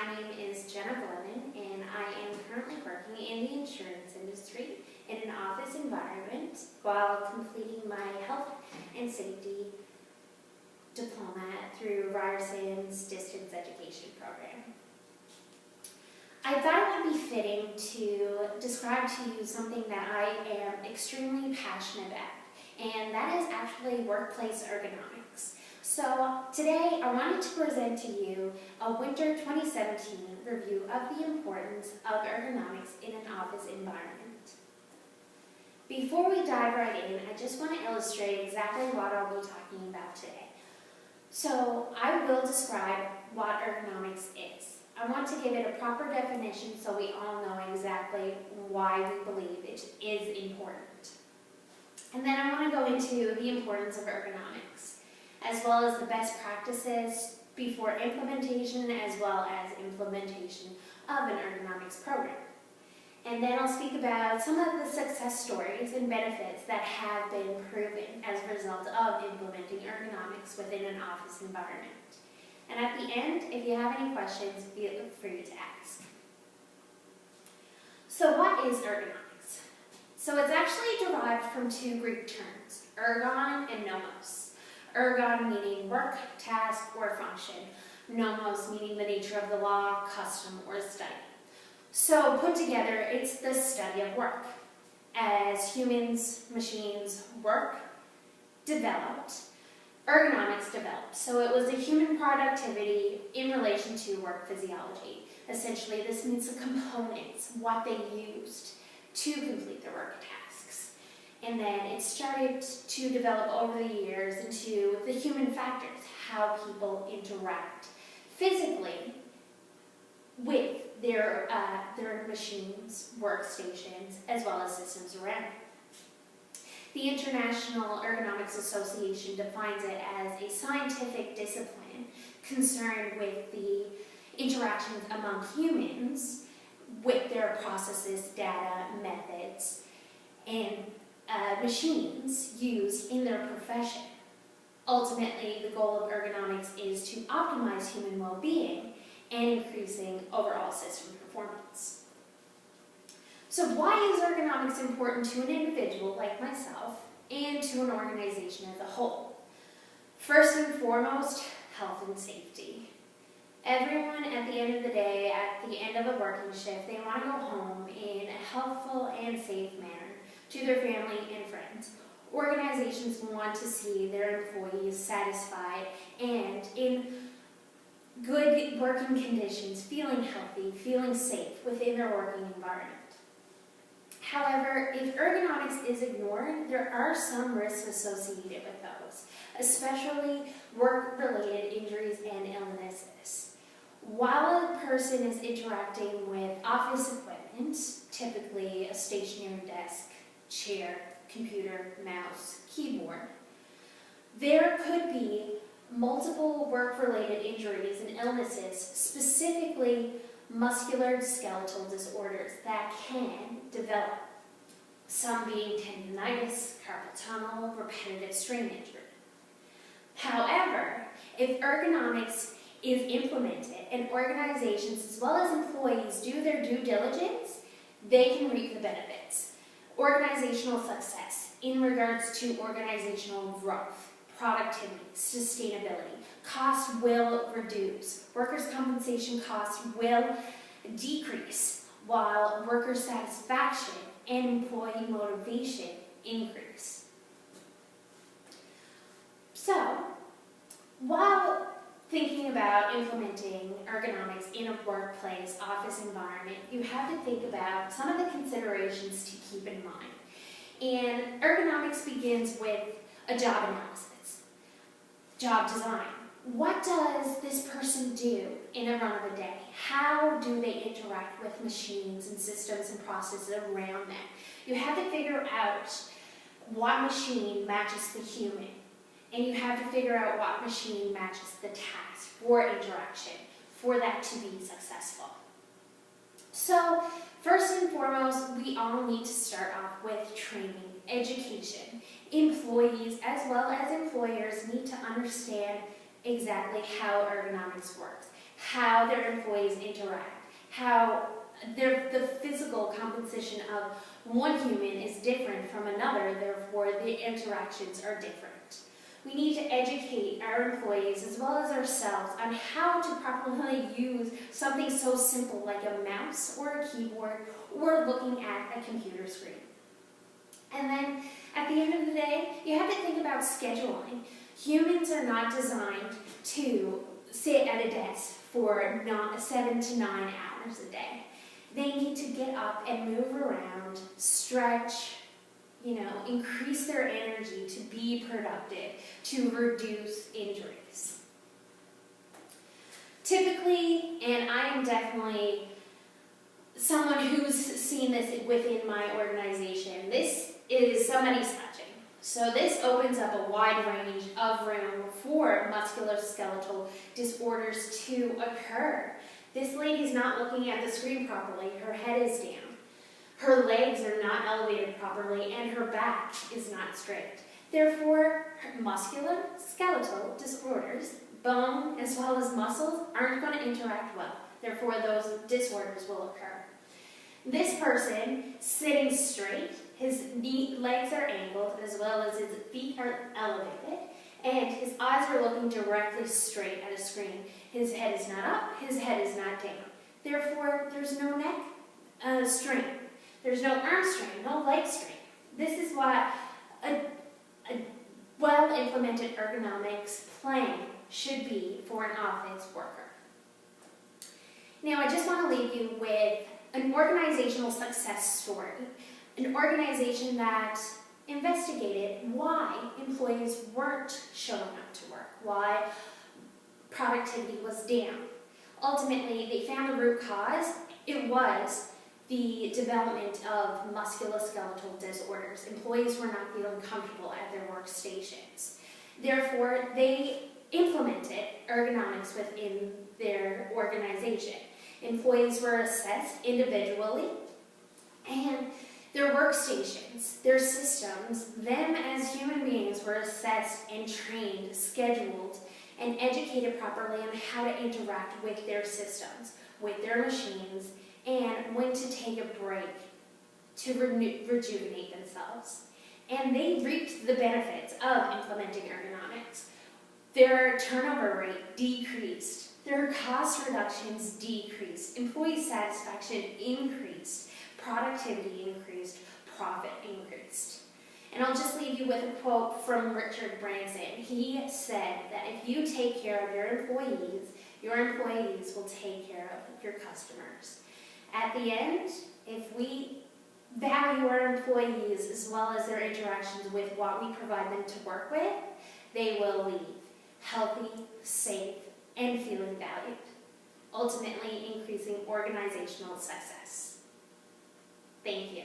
My name is Jenna Glennon, and I am currently working in the insurance industry in an office environment while completing my health and safety diploma through Ryerson's distance education program. I thought it would be fitting to describe to you something that I am extremely passionate about, and that is actually workplace ergonomics. So today I wanted to present to you a winter 2017 review of the importance of ergonomics in an office environment. Before we dive right in, I just want to illustrate exactly what I'll be talking about today. So I will describe what ergonomics is. I want to give it a proper definition so we all know exactly why we believe it is important. And then I want to go into the importance of ergonomics, as well as the best practices before implementation, as well as implementation of an ergonomics program. And then I'll speak about some of the success stories and benefits that have been proven as a result of implementing ergonomics within an office environment. And at the end, if you have any questions, feel free to ask. So what is ergonomics? So it's actually derived from two Greek terms, ergon and nomos. Ergon meaning work, task, or function. Nomos meaning the nature of the law, custom, or study. So put together, it's the study of work. As humans, machines work, developed, ergonomics developed. So it was a human productivity in relation to work physiology. Essentially, this means the components, what they used to complete their work tasks. And then it started to develop over the years into the human factors, how people interact physically with their machines, workstations, as well as systems around it. The International Ergonomics Association defines it as a scientific discipline concerned with the interactions among humans with their processes, data, methods, and machines used in their profession. Ultimately, the goal of ergonomics is to optimize human well-being and increasing overall system performance. So why is ergonomics important to an individual like myself and to an organization as a whole? First and foremost, health and safety. Everyone at the end of the day, at the end of a working shift, they want to go home in a healthful and safe manner to their family and friends. Organizations want to see their employees satisfied and in good working conditions, feeling healthy, feeling safe within their working environment. However, if ergonomics is ignored, there are some risks associated with those, especially work-related injuries and illnesses. While a person is interacting with office equipment, typically a stationary desk, chair, computer, mouse, keyboard, there could be multiple work-related injuries and illnesses, specifically musculoskeletal disorders that can develop, some being tendinitis, carpal tunnel, repetitive strain injury. However, if ergonomics is implemented and organizations as well as employees do their due diligence, they can reap the benefits. Organizational success in regards to organizational growth, productivity, sustainability. Costs will reduce. Workers' compensation costs will decrease, while worker satisfaction and employee motivation increase. So, while thinking about implementing ergonomics in a workplace, office environment, you have to think about some of the considerations to keep in mind. And ergonomics begins with a job analysis, job design. What does this person do in a run of a day? How do they interact with machines and systems and processes around them? You have to figure out what machine matches the human, and you have to figure out what machine matches the task for interaction for that to be successful. So, first and foremost, we all need to start off with training, education. Employees as well as employers need to understand exactly how ergonomics works, how their employees interact, how the physical composition of one human is different from another, therefore the interactions are different. We need to educate our employees as well as ourselves on how to properly use something so simple like a mouse or a keyboard or looking at a computer screen. And then at the end of the day, you have to think about scheduling. Humans are not designed to sit at a desk for 7 to 9 hours a day. They need to get up and move around, stretch, increase their energy to be productive, to reduce injuries. Typically, and I am definitely someone who's seen this within my organization, this is somebody's touching. So this opens up a wide range of room for musculoskeletal disorders to occur. This lady's not looking at the screen properly, her head is down. Her legs are not elevated properly, and her back is not straight. Therefore, musculoskeletal disorders, bone as well as muscles, aren't going to interact well. Therefore, those disorders will occur. This person, sitting straight, his legs are angled as well as his feet are elevated, and his eyes are looking directly straight at a screen. His head is not up, his head is not down. Therefore, there's no neck strain. There's no arm strain, no leg strain. This is what a well-implemented ergonomics plan should be for an office worker. Now, I just want to leave you with an organizational success story, an organization that investigated why employees weren't showing up to work, why productivity was down. Ultimately, they found the root cause. It was the development of musculoskeletal disorders. Employees were not feeling comfortable at their workstations. Therefore, they implemented ergonomics within their organization. Employees were assessed individually, and their workstations, their systems, them as human beings were assessed and trained, scheduled, and educated properly on how to interact with their systems, with their machines, and when to take a break to rejuvenate themselves. And they reaped the benefits of implementing ergonomics. Their turnover rate decreased. Their cost reductions decreased. Employee satisfaction increased. Productivity increased. Profit increased. And I'll just leave you with a quote from Richard Branson. He said that if you take care of your employees will take care of your customers. At the end, if we value our employees as well as their interactions with what we provide them to work with, they will leave healthy, safe, and feeling valued, ultimately increasing organizational success. Thank you.